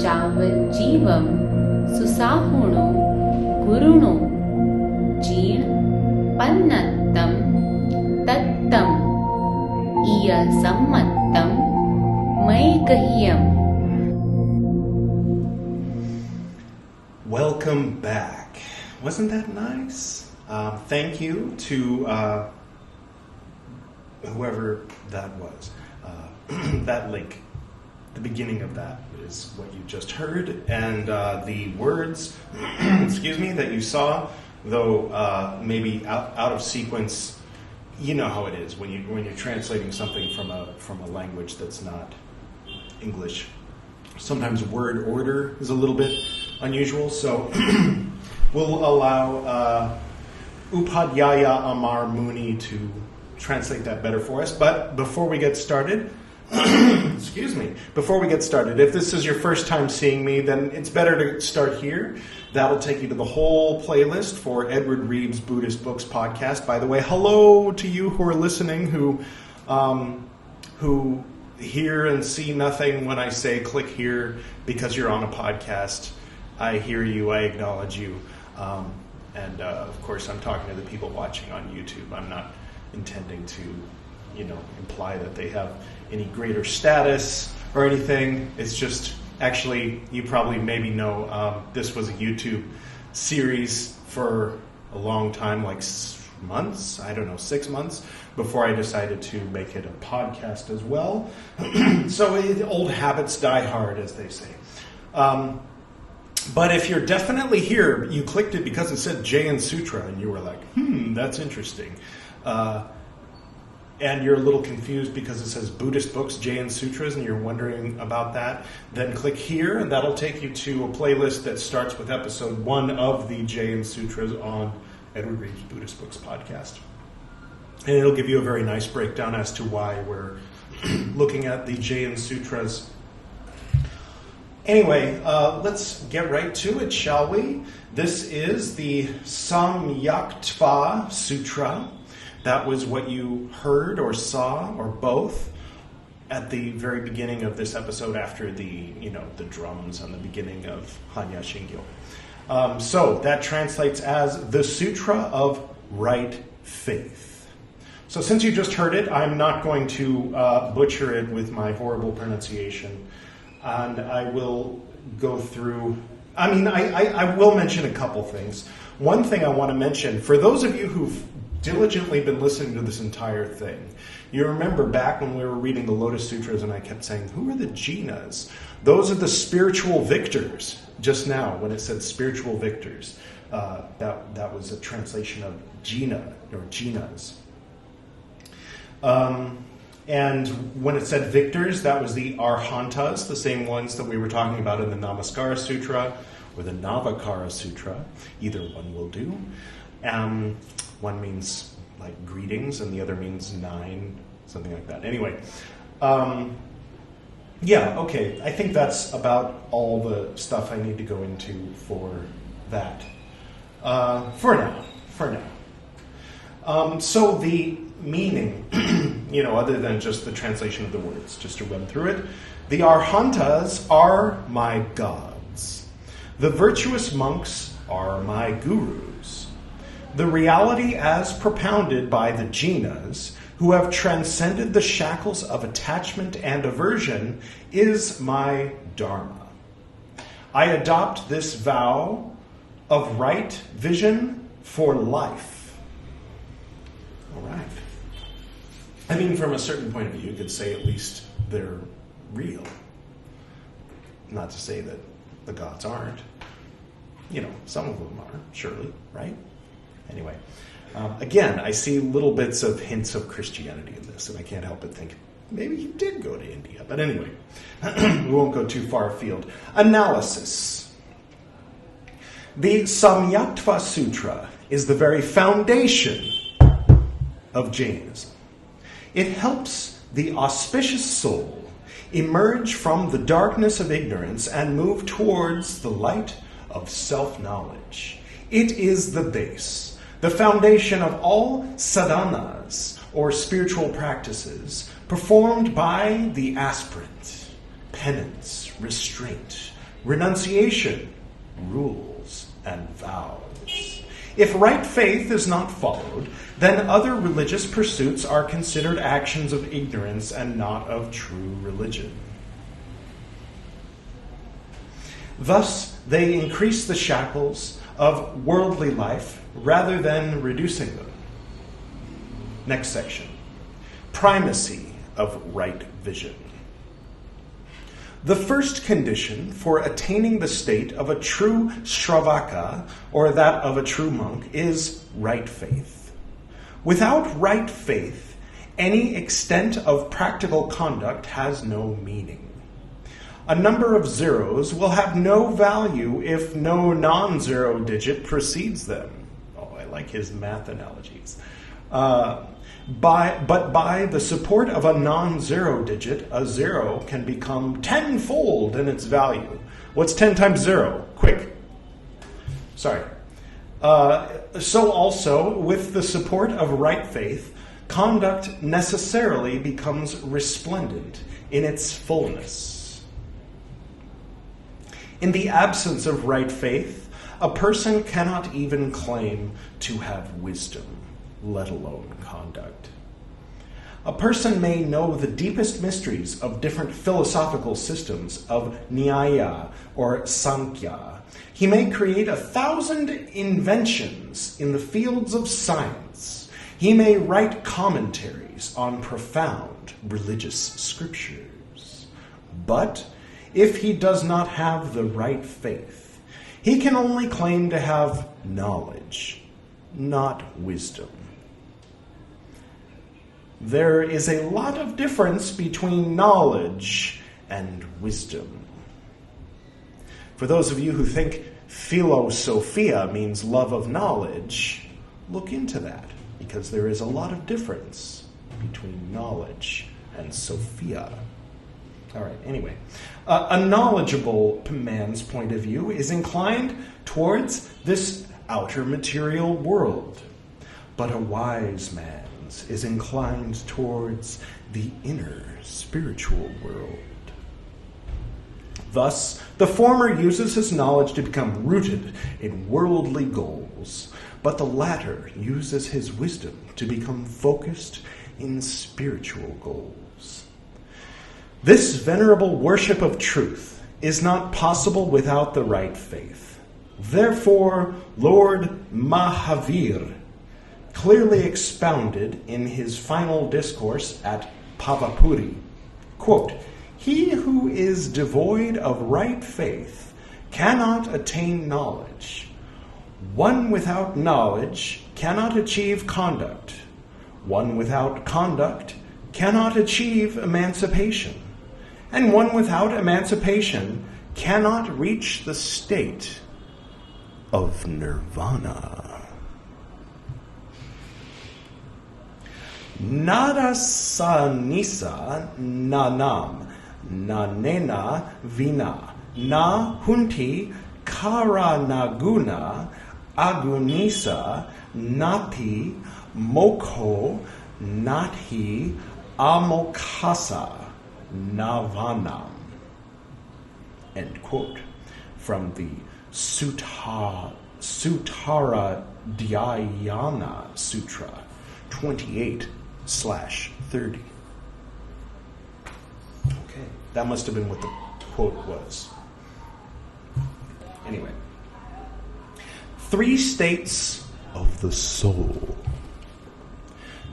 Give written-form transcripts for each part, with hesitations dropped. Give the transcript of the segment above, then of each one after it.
Javajjivam Susahuno Guruno Jeen Pannattam Tattam Iya Sammattam Maikahiyam. Welcome back. Wasn't that nice? Thank you to whoever that was. That link, the beginning of that is what you just heard, and the words, excuse me, that you saw, though maybe out of sequence. You know how it is when you're translating something from a language that's not English. Sometimes word order is a little bit unusual, so we'll allow Upadhyaya Amar Muni to translate that better for us. But before we get started, excuse me, if this is your first time seeing me, then it's better to start here. That'll take you to the whole playlist for Edward Reeves' Buddhist Books podcast. By the way, hello to you who are listening, who hear and see nothing when I say click here because you're on a podcast. I hear you, I acknowledge you. And of course, I'm talking to the people watching on YouTube. I'm not intending to, imply that they have any greater status or anything. It's just, actually, you probably maybe know this was a YouTube series for a long time, like months, 6 months, before I decided to make it a podcast as well. So old habits die hard, as they say. But if you're definitely here, you clicked it because it said Jain Sūtra, and you were like, that's interesting. And you're a little confused because it says Buddhist Books, Jain Sūtras, and you're wondering about that, then click here, and that'll take you to a playlist that starts with episode 1 of the Jain Sūtras on Edward Reeves' Buddhist Books podcast. And it'll give you a very nice breakdown as to why we're looking at the Jain Sūtras. Anyway, let's get right to it, shall we? This is the Samyaktva Sūtra. That was what you heard or saw, or both, at the very beginning of this episode after the drums and the beginning of Hanya Shingyo. So that translates as the Sutra of Right Faith. So since you just heard it, I'm not going to butcher it with my horrible pronunciation. And I will go through, I will mention a couple things. One thing I want to mention, for those of you who've diligently been listening to this entire thing, you remember back when we were reading the Lotus Sutras and I kept saying, who are the jinas? Those are the spiritual victors. Just now, when it said spiritual victors, that was a translation of jina, or jinas. And when it said victors, that was the arhantas, the same ones that we were talking about in the Namaskara Sutra or the Navakara Sutra. Either one will do. One means like greetings, and the other means 9, something like that. Anyway, okay. I think that's about all the stuff I need to go into for that. For now. So the meaning, other than just the translation of the words, just to run through it. The arhantas are my gods. The virtuous monks are my gurus. The reality as propounded by the jinas, who have transcended the shackles of attachment and aversion, is my dharma. I adopt this vow of right vision for life. All right. From a certain point of view, you could say at least they're real. Not to say that the gods aren't. Some of them are, surely, right? Anyway, again, I see little bits of hints of Christianity in this, and I can't help but think, maybe he did go to India. But anyway, we won't go too far afield. Analysis. The Samyaktva Sūtra is the very foundation of Jainism. It helps the auspicious soul emerge from the darkness of ignorance and move towards the light of self-knowledge. It is the base, the foundation of all sadhanas, or spiritual practices, performed by the aspirant, penance, restraint, renunciation, rules, and vows. If right faith is not followed, then other religious pursuits are considered actions of ignorance and not of true religion. Thus, they increase the shackles of worldly life rather than reducing them. Next section. Primacy of right vision. The first condition for attaining the state of a true Shravaka, or that of a true monk, is right faith. Without right faith, any extent of practical conduct has no meaning. A number of zeros will have no value if no non-zero digit precedes them. Oh, I like his math analogies. But by the support of a non-zero digit, a zero can become tenfold in its value. What's 10 times 0? Quick. Sorry. So also, with the support of right faith, conduct necessarily becomes resplendent in its fullness. In the absence of right faith, a person cannot even claim to have wisdom, let alone conduct. A person may know the deepest mysteries of different philosophical systems of Nyaya or Sankhya. He may create 1,000 inventions in the fields of science. He may write commentaries on profound religious scriptures. But if he does not have the right faith, he can only claim to have knowledge, not wisdom. There is a lot of difference between knowledge and wisdom. For those of you who think philosophia means love of knowledge, look into that, because there is a lot of difference between knowledge and Sophia. All right, anyway. A knowledgeable man's point of view is inclined towards this outer material world, but a wise man's is inclined towards the inner spiritual world. Thus, the former uses his knowledge to become rooted in worldly goals, but the latter uses his wisdom to become focused in spiritual goals. This venerable worship of truth is not possible without the right faith. Therefore, Lord Mahavir clearly expounded in his final discourse at Pavapuri, quote, "He who is devoid of right faith cannot attain knowledge. One without knowledge cannot achieve conduct. One without conduct cannot achieve emancipation. And one without emancipation cannot reach the state of nirvana." Narasanisa nanam nanena vina na hunti karanaguna agunisa nati mokho nati amokasa navanam. End quote. From the Suttara Dhyana Sutra 28/30. Okay, that must have been what the quote was. Anyway. 3 states of the soul.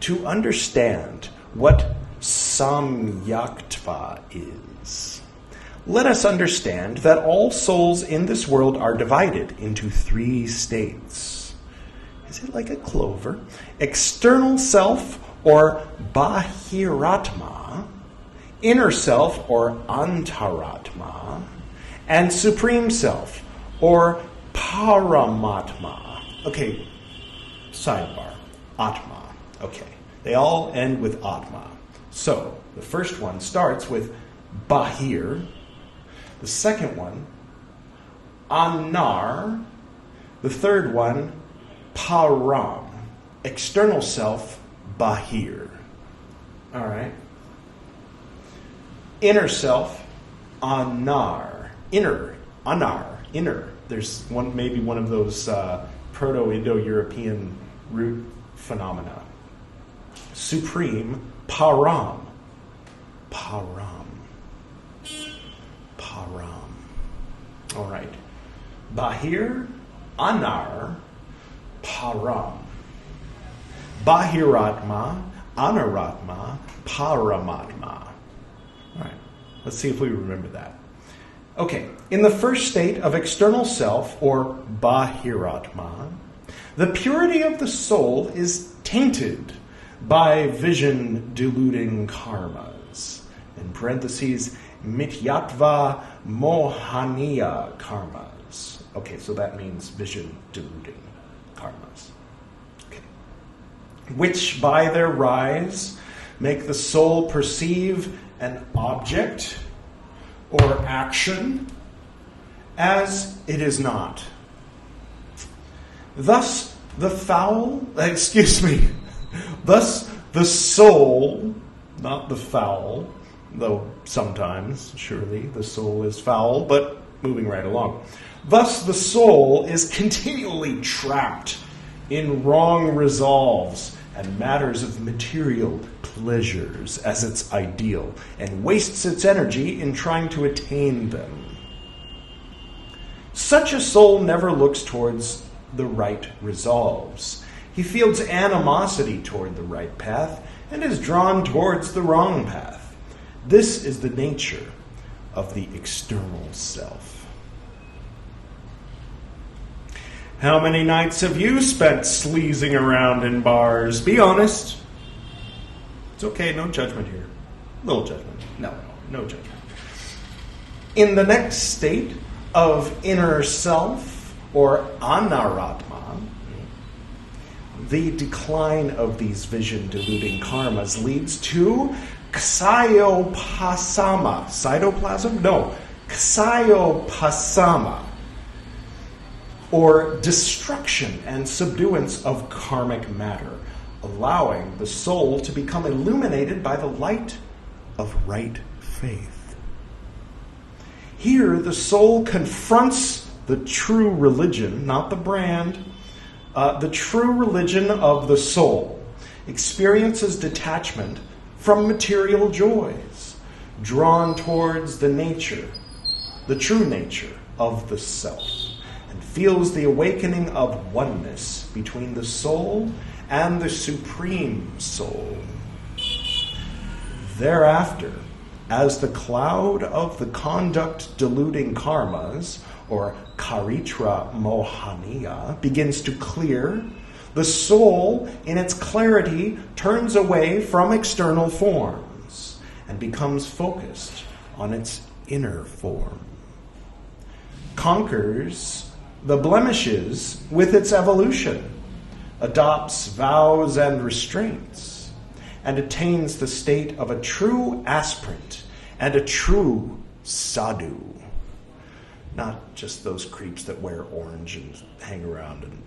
To understand what Samyaktva is, let us understand that all souls in this world are divided into 3 states. Is it like a clover? External self, or Bahiratma, inner self, or Antaratma, and supreme self, or Paramatma. Okay, sidebar. Atma. Okay, they all end with Atma. So, the first one starts with Bahir. The second one, Anar. The third one, Param. External self, Bahir. All right. Inner self, Anar. Inner anar, inner. There's maybe one of those Proto-Indo-European root phenomena. Supreme, param. Param. Param. All right. Bahir, anar, param. Bahiratma, anaratma, paramatma. All right. Let's see if we remember that. Okay. In the first state of external self, or bahiratma, the purity of the soul is tainted by vision-deluding karmas. In parentheses, mityattva mohaniya karmas. Okay, so that means vision-deluding karmas. Okay. Which by their rise make the soul perceive an object or action as it is not. Thus the soul, not the fowl, though sometimes, surely, the soul is foul, but moving right along. Thus the soul is continually trapped in wrong resolves and matters of material pleasures as its ideal, and wastes its energy in trying to attain them. Such a soul never looks towards the right resolves. He feels animosity toward the right path and is drawn towards the wrong path. This is the nature of the external self. How many nights have you spent sleazing around in bars? Be honest. It's okay, no judgment here. Little judgment. No judgment. In the next state of inner self, or anaratma, the decline of these vision-deluding karmas leads to ksayopasama. Cytoplasm? No. Ksayopasama, or destruction and subduance of karmic matter, allowing the soul to become illuminated by the light of right faith. Here, the soul confronts the true religion, not the brand, the true religion of the soul, experiences detachment from material joys, drawn towards the nature, the true nature of the self, and feels the awakening of oneness between the soul and the supreme soul. Thereafter, as the cloud of the conduct-deluding karmas, or karitra mohaniya, begins to clear, the soul, in its clarity, turns away from external forms and becomes focused on its inner form. Conquers the blemishes with its evolution, adopts vows and restraints, and attains the state of a true aspirant and a true sadhu. Not just those creeps that wear orange and hang around and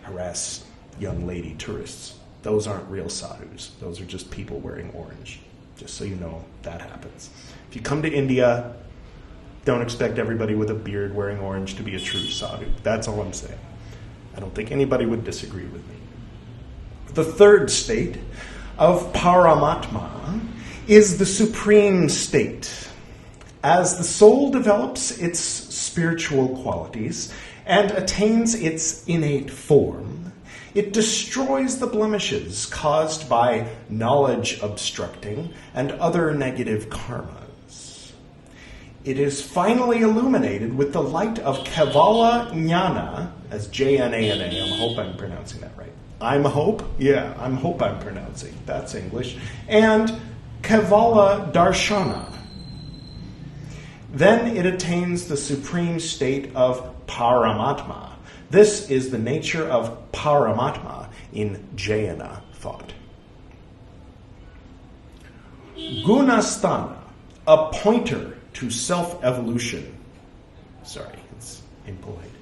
harass young lady tourists. Those aren't real sadhus. Those are just people wearing orange. Just so you know, that happens. If you come to India, don't expect everybody with a beard wearing orange to be a true sadhu. That's all I'm saying. I don't think anybody would disagree with me. The third state of paramatma is the supreme state. As the soul develops its spiritual qualities and attains its innate form, it destroys the blemishes caused by knowledge obstructing and other negative karmas. It is finally illuminated with the light of Kevala Jnana, as J-N-A-N-A. I hope I'm pronouncing that right. I'm pronouncing. That's English. And Kevala Darshana. Then it attains the supreme state of paramatma. This is the nature of paramatma in Jaina thought. Gunasthana, a pointer to self-evolution. Sorry, it's impolite.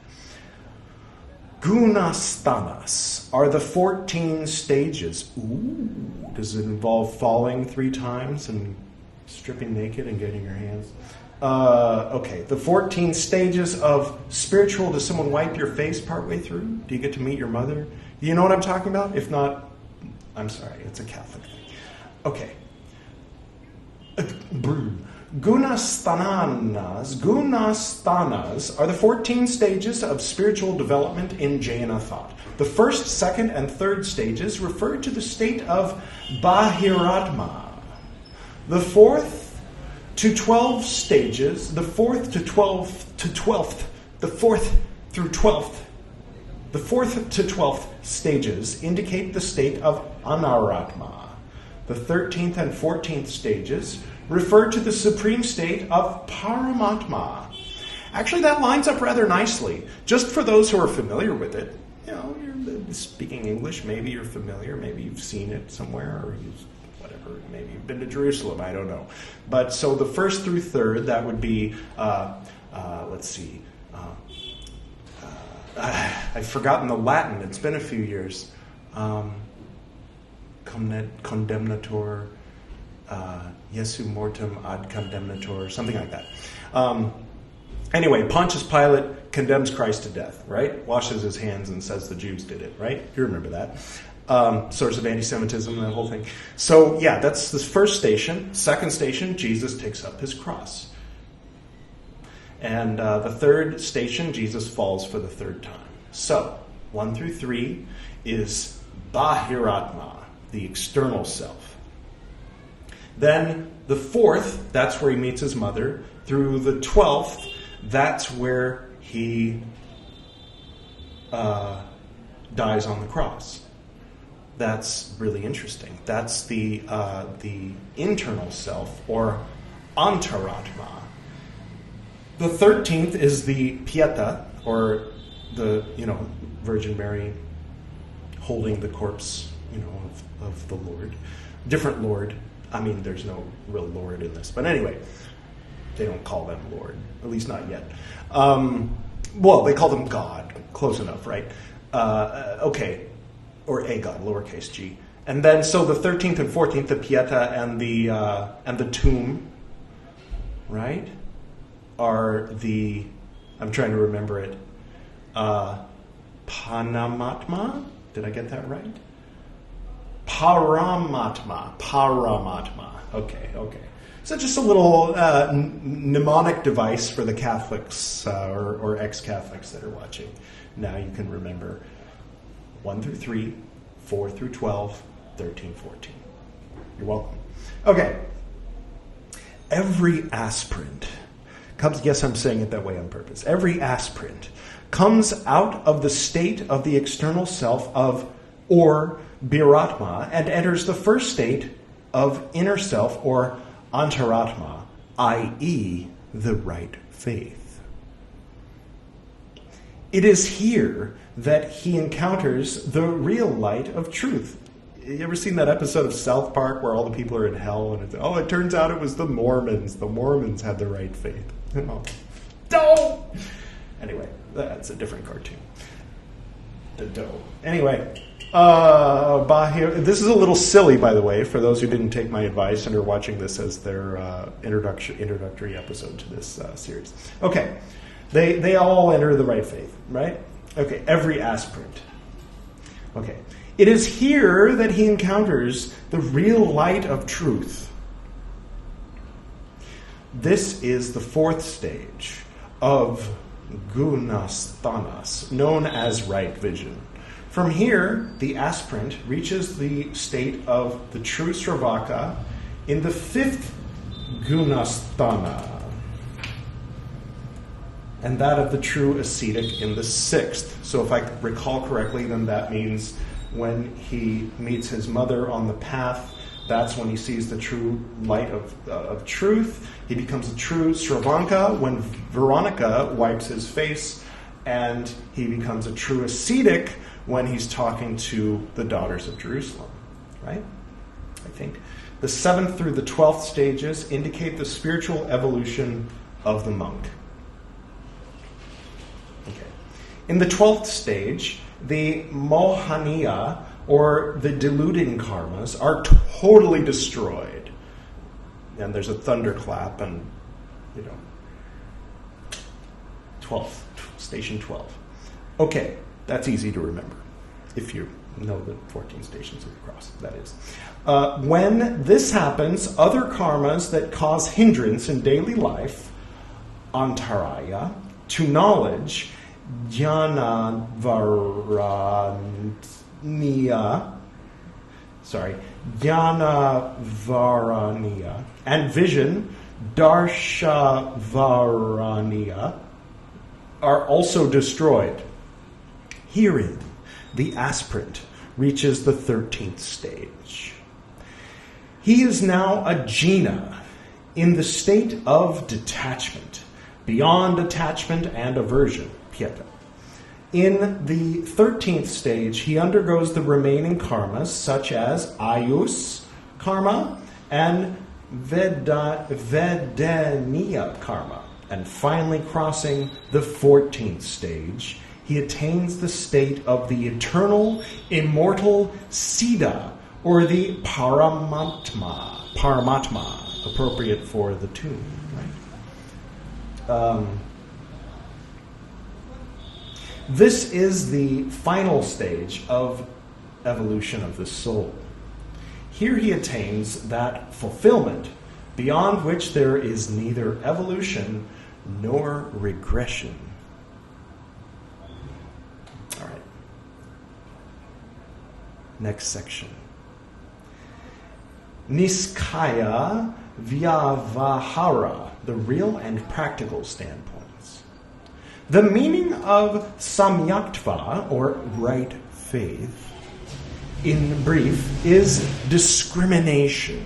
Gunasthanas are the 14 stages. Ooh, does it involve falling 3 times and stripping naked and getting your hands? Okay, the 14 stages of spiritual. Does someone wipe your face partway through? Do you get to meet your mother? Do you know what I'm talking about? If not, I'm sorry, it's a Catholic thing. Okay. Gunastanas are the 14 stages of spiritual development in Jaina thought. The first, second, and third stages refer to the state of Bahiratma. The fourth to 12 stages, the fourth to 12th stages indicate the state of Anaratma. The 13th and 14th stages refer to the supreme state of Paramatma. Actually, that lines up rather nicely. Just for those who are familiar with it, you know, you're speaking English, maybe you're familiar, maybe you've seen it somewhere, or whatever, maybe you've been to Jerusalem, I don't know. But so the first through third, that would be, let's see, I've forgotten the Latin, it's been a few years. Condemnator, Jesu mortem ad condemnator, something like that. Anyway, Pontius Pilate condemns Christ to death, right? Washes his hands and says the Jews did it, right? You remember that. Source of anti-Semitism, that whole thing. So, yeah, that's the first station. Second station, Jesus takes up his cross. And the third station, Jesus falls for the third time. So, 1 through 3 is Bahiratma, the external self. Then the fourth, that's where he meets his mother. Through the 12th, that's where he dies on the cross. That's really interesting. That's the internal self, or antaratma. The 13th is the pieta, or the Virgin Mary holding the corpse, of the Lord. Different Lord. I mean, there's no real Lord in this, but anyway, they don't call them Lord, at least not yet. Well, they call them God. Close enough, right? Okay. Or a God, lowercase g. And then, so the 13th and 14th, the pieta and the tomb, right, are the, I'm trying to remember it, Panamatma? Did I get that right? Paramatma. Okay. So just a little mnemonic device for the Catholics or ex-Catholics that are watching. Now you can remember 1 through 3, 4 through 12, 13, 14. You're welcome. Okay. Every aspirant comes, yes, I'm saying it that way on purpose. Every aspirant comes out of the state of the external self or Biratma and enters the first state of inner self or Antaratma, i.e. the right faith. It is here that he encounters the real light of truth. You ever seen that episode of South Park where all the people are in hell and it turns out it was the Mormons. The Mormons had the right faith. Don't! Anyway, that's a different cartoon. The dough. Anyway, this is a little silly, by the way, for those who didn't take my advice and are watching this as their introductory episode to this series. Okay, they all enter the right faith, right? Okay, every aspirant. Okay, it is here that he encounters the real light of truth. This is the fourth stage of Gunastanas, known as right vision. From here, the aspirant reaches the state of the true Sravaka in the fifth Gunasthana, and that of the true ascetic in the sixth. So if I recall correctly, then that means when he meets his mother on the path, that's when he sees the true light of truth. He becomes a true Sravanka when Veronica wipes his face, and he becomes a true ascetic when he's talking to the daughters of Jerusalem, right? I think. The 7th through the 12th stages indicate the spiritual evolution of the monk. Okay. In the 12th stage, the Mohaniya, or the deluding karmas, are totally destroyed. And there's a thunderclap, and 12th, station 12. Okay, that's easy to remember, if you know the 14 stations of the cross, that is. When this happens, other karmas that cause hindrance in daily life, antaraya, to knowledge, Jnanavaraniya, and vision, Darshavaraniya, are also destroyed. Herein, the aspirant reaches the 13th stage. He is now a jina in the state of detachment, beyond attachment and aversion, pieta. In the 13th stage, he undergoes the remaining karmas, such as ayus karma and vedaniya karma. And finally, crossing the 14th stage, he attains the state of the eternal, immortal Siddha, or the Paramatma, appropriate for the tune. Right? This is the final stage of evolution of the soul. Here he attains that fulfillment beyond which there is neither evolution nor regression. All right. Next section. Niskaya Vyavahara, the real and practical standpoints. The meaning of Samyaktva, or right faith, in brief, is discrimination.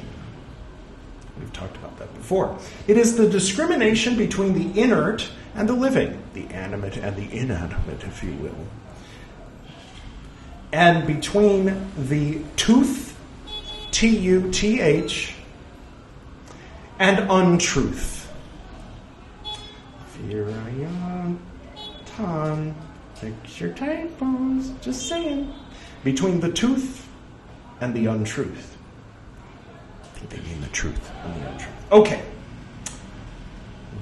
We've talked about that before. It is the discrimination between the inert and the living, the animate and the inanimate, if you will, and between the tooth, T-U-T-H, and untruth. Ton, fix your typos, just saying. Between the tooth and the untruth. I think they mean the truth and the untruth. Okay.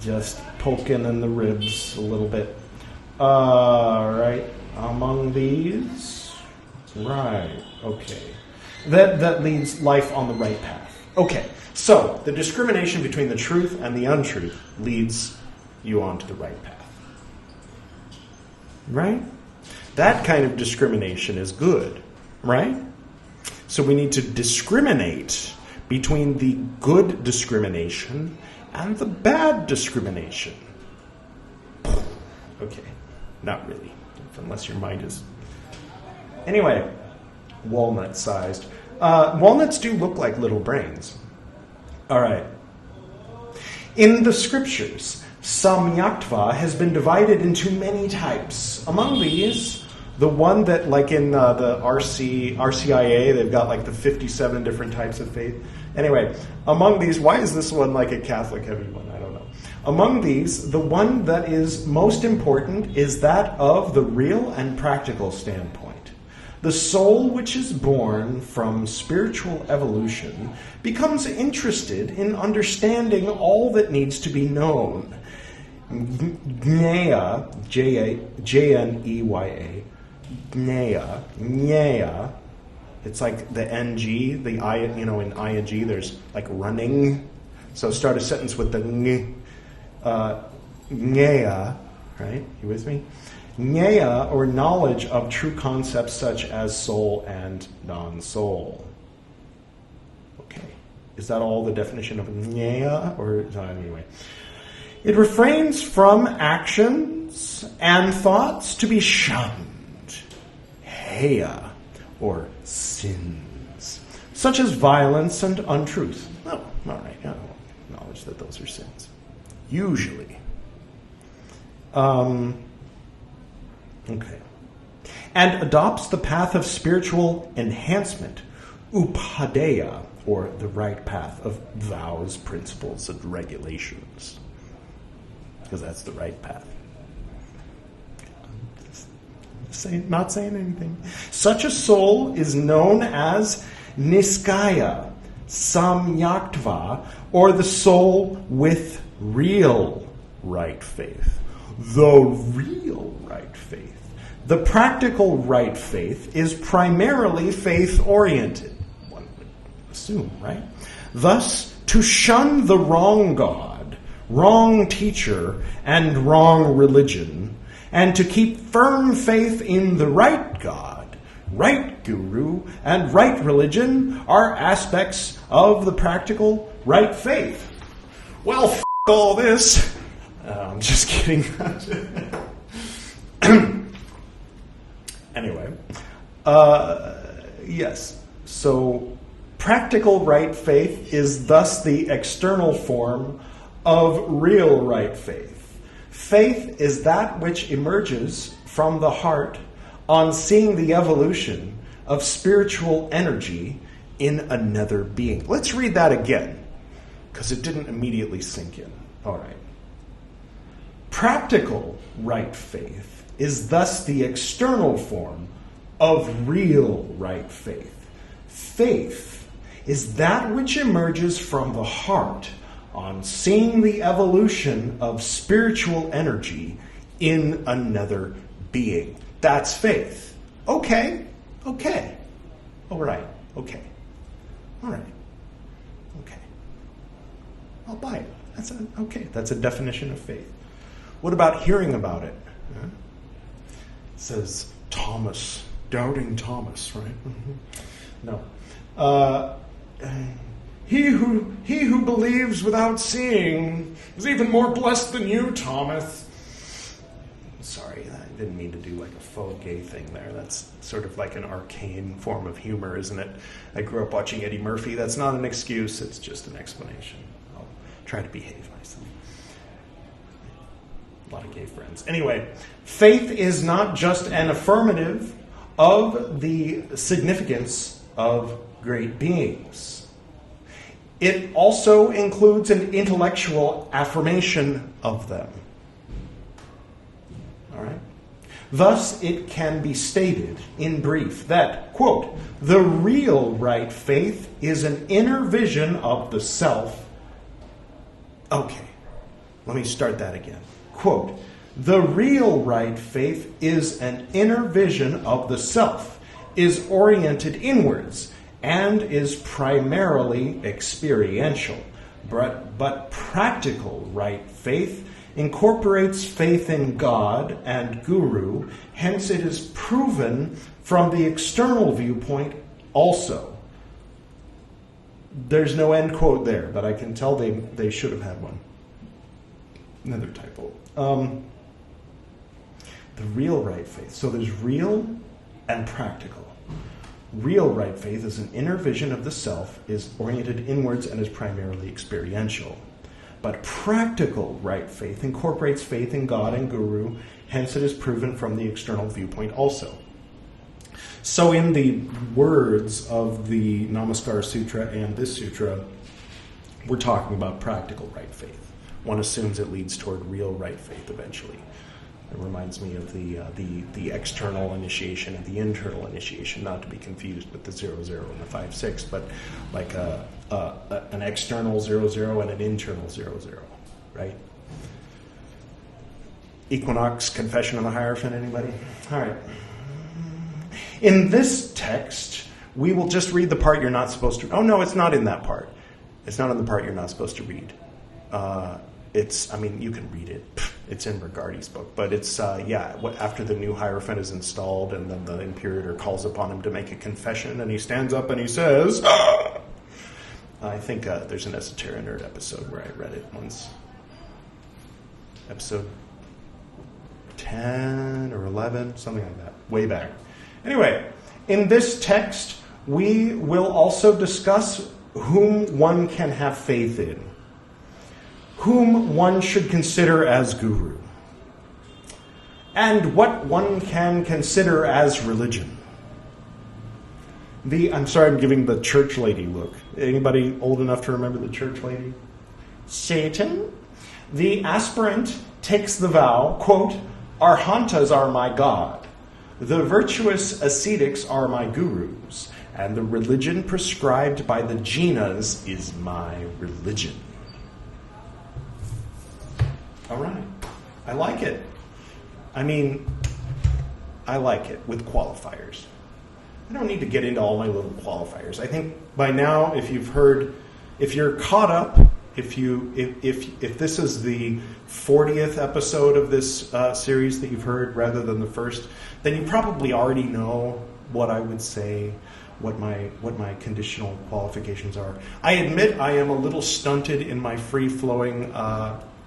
Just poking in the ribs a little bit. Right. Among these. Right. Okay. That leads life on the right path. Okay. So, the discrimination between the truth and the untruth leads you onto the right path. Right? That kind of discrimination is good, right? So we need to discriminate between the good discrimination and the bad discrimination. Okay, not really, unless your mind is... Anyway, walnut-sized. Walnuts do look like little brains. All right. In the scriptures, Samyaktva has been divided into many types. Among these, the one that, like in the RCIA, they've got like the 57 different types of faith. Anyway, among these, why is this one like a Catholic heavy one? I don't know. Among these, the one that is most important is that of the real and practical standpoint. The soul which is born from spiritual evolution becomes interested in understanding all that needs to be known. Jnaya, J-N-E-Y-A, Jnaya, it's like the NG, the I, in ing, there's like running. So start a sentence with the Jnaya, right? You with me? Jnaya, or knowledge of true concepts such as soul and non-soul. Okay. Is that all the definition of Jnaya? Or anyway. It refrains from actions and thoughts to be shunned. Heya, or sins, such as violence and untruth. Oh, all right. I don't acknowledge that those are sins. Usually. Okay. And adopts the path of spiritual enhancement, upadaya, or the right path of vows, principles, and regulations. Because that's the right path. Not saying anything. Such a soul is known as Niskaya, Samyaktva, or the soul with real right faith. the real right faith. The practical right faith is primarily faith-oriented, one would assume, right? Thus, to shun the wrong God, wrong teacher, and wrong religion, and to keep firm faith in the right God, right guru, and right religion are aspects of the practical right faith. Well, all this. I'm just kidding. Anyway, yes. So, practical right faith is thus the external form of real right faith. Faith is that which emerges from the heart on seeing the evolution of spiritual energy in another being. Let's read that again, because it didn't immediately sink in. All right. Practical right faith is thus the external form of real right faith. Faith is that which emerges from the heart on seeing the evolution of spiritual energy in another being. That's faith. Okay. All right. Okay. I'll buy it. That's a definition of faith. What about hearing about it? It says Thomas, doubting Thomas, right? No. He who believes without seeing is even more blessed than you, Thomas. Sorry, I didn't mean to do like a faux gay thing there. That's sort of like an arcane form of humor, isn't it? I grew up watching Eddie Murphy. That's not an excuse, it's just an explanation. I'll try to behave myself. A lot of gay friends. Anyway, faith is not just an affirmative of the significance of great beings. It also includes an intellectual affirmation of them. All right? Thus, it can be stated in brief that, quote, the real right faith is an inner vision of the self. Okay, let me start that again. Quote, the real right faith is an inner vision of the self, is oriented inwards, and is primarily experiential. But practical right faith incorporates faith in God and Guru, hence it is proven from the external viewpoint also. There's no end quote there, but I can tell they should have had one. Another typo. The real right faith. So there's real and practical. Real right faith is an inner vision of the self, is oriented inwards, and is primarily experiential. But practical right faith incorporates faith in God and Guru, hence it is proven from the external viewpoint also. So in the words of the Namaskar Sutra and this sutra, we're talking about practical right faith. One assumes it leads toward real right faith eventually. It reminds me of the external initiation and the internal initiation, not to be confused with the 00 and the 5-6, but like an external 00 and an internal 00, right? Equinox, Confession of the Hierophant, anybody? All right. In this text, we will just read the part you're not supposed to. Oh no, it's not in that part. It's not in the part you're not supposed to read. You can read it. It's in Regardi's book. But it's, after the new Hierophant is installed and then the Imperator calls upon him to make a confession and he stands up and he says, ah! I think there's an Esoteric Nerd episode where I read it once. Episode 10 or 11, something like that, way back. Anyway, in this text, we will also discuss whom one can have faith in, whom one should consider as guru, and what one can consider as religion. I'm sorry, I'm giving the church lady look. Anybody old enough to remember the church lady? Satan. The aspirant takes the vow, quote, Arhantas are my God, the virtuous ascetics are my gurus, and the religion prescribed by the jinas is my religion. All right. I like it. I mean, I like it with qualifiers. I don't need to get into all my little qualifiers. I think by now, if you're caught up, if this is the 40th episode of this series that you've heard rather than the first, then you probably already know what I would say, what my conditional qualifications are. I admit I am a little stunted in my free-flowing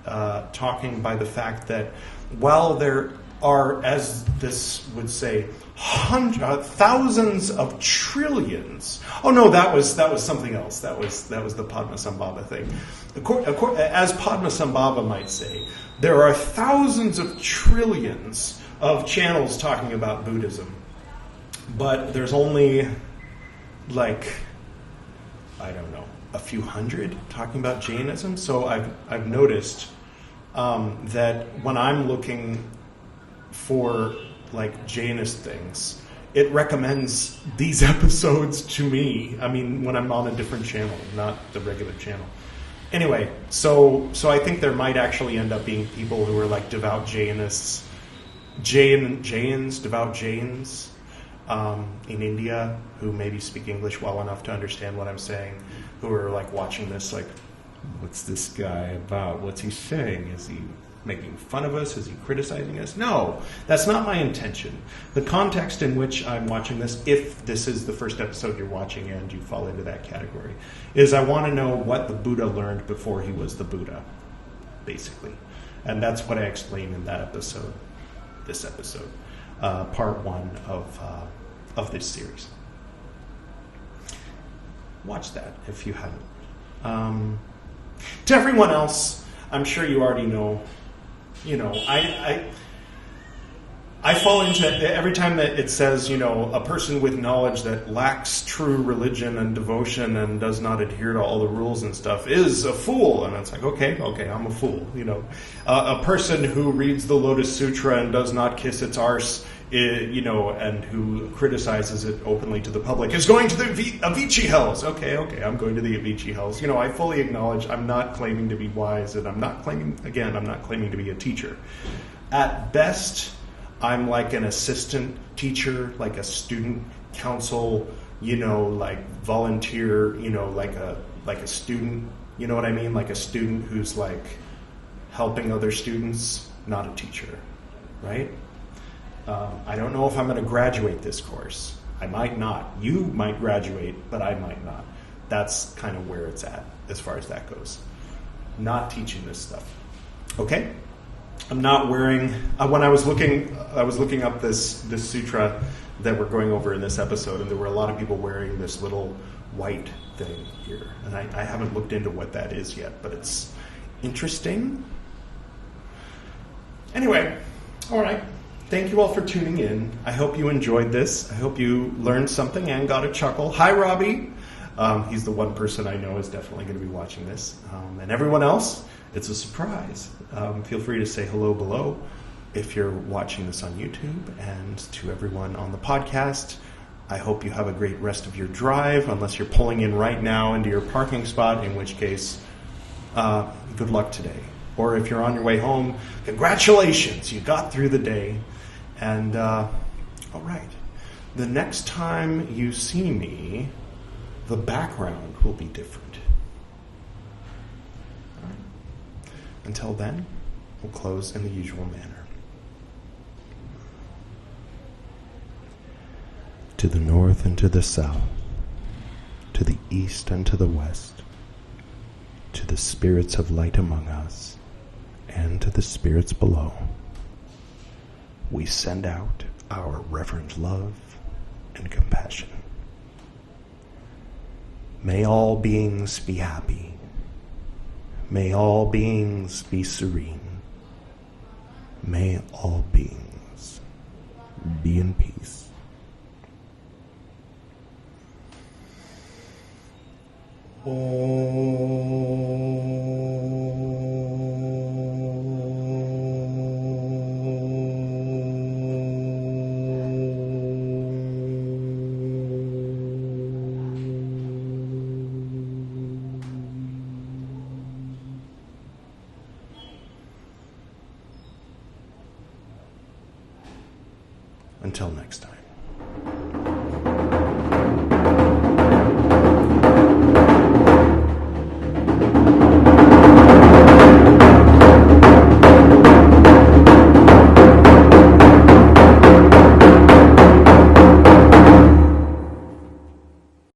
talking by the fact that while there are, as this would say, thousands of trillions. Oh no, that was something else. That was the Padmasambhava thing. As Padmasambhava might say, there are thousands of trillions of channels talking about Buddhism, but there's only I don't know, a few hundred talking about Jainism. So I've noticed that when I'm looking for Jainist things, it recommends these episodes to me. I mean, when I'm on a different channel, not the regular channel. Anyway, so I think there might actually end up being people who are devout Jainists, devout Jains in India who maybe speak English well enough to understand what I'm saying, who are watching this what's this guy about? What's he saying? Is he making fun of us? Is he criticizing us? No, that's not my intention. The context in which I'm watching this, if this is the first episode you're watching and you fall into that category, is I want to know what the Buddha learned before he was the Buddha, basically. And that's what I explain in that episode, this episode, part 1 of this series. Watch that if you haven't. To everyone else, I'm sure you already know, I fall into, every time that it says, a person with knowledge that lacks true religion and devotion and does not adhere to all the rules and stuff is a fool. And it's okay, I'm a fool. A person who reads the Lotus Sutra and does not kiss its arse, and who criticizes it openly to the public is going to the Avicii hells. Okay, I'm going to the Avicii hells. I fully acknowledge I'm not claiming to be wise, and I'm not claiming to be a teacher. At best, I'm like an assistant teacher, like a student council, volunteer, like a student, you know what I mean? Like a student who's helping other students, not a teacher, right? I don't know if I'm going to graduate this course. I might not. You might graduate, but I might not. That's kind of where it's at as far as that goes. Not teaching this stuff. Okay? I'm not wearing. When I was looking up this sutra that we're going over in this episode, and there were a lot of people wearing this little white thing here, and I haven't looked into what that is yet, but it's interesting. Anyway, all right. Thank you all for tuning in. I hope you enjoyed this. I hope you learned something and got a chuckle. Hi, Robbie. He's the one person I know is definitely going to be watching this. And everyone else, it's a surprise. Feel free to say hello below if you're watching this on YouTube. And to everyone on the podcast, I hope you have a great rest of your drive, unless you're pulling in right now into your parking spot, in which case, good luck today. Or if you're on your way home, congratulations, you got through the day. And, all right, the next time you see me, the background will be different. All right. Until then, we'll close in the usual manner. To the north and to the south, to the east and to the west, to the spirits of light among us, and to the spirits below, we send out our reverent love and compassion. May all beings be happy. May all beings be serene. May all beings be in peace. Until next time.